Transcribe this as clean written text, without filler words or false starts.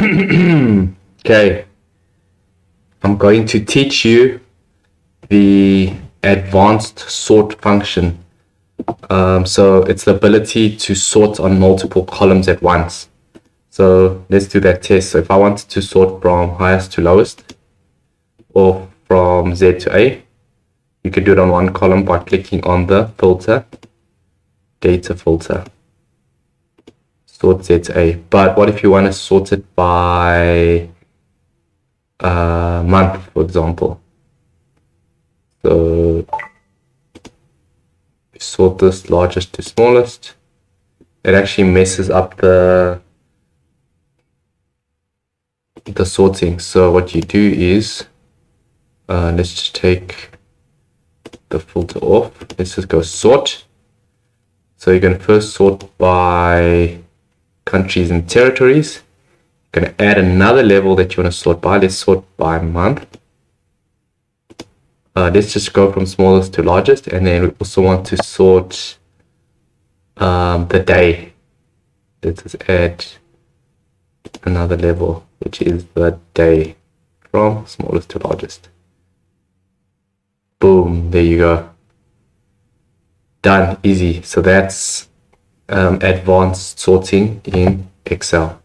Okay, I'm going to teach you the advanced sort function. So it's the ability to sort on multiple columns at once. So let's do that test. So if I wanted to sort from highest to lowest, or from Z to A, you could do it on one column by clicking on the filter, data filter, sort Z to A. But what if you want to sort it by month, for example? So sort this largest to smallest. It actually messes up the sorting. So what you do is, let's just take the filter off. Let's just go sort. So you're going to first sort by countries and territories. You're going to add another level that you want to sort by. Let's sort by month. Let's just go from smallest to largest, and then we also want to sort the day. Let's just add another level, which is the day, from smallest to largest. Boom, there you go. Done, easy. So that's advanced sorting in Excel.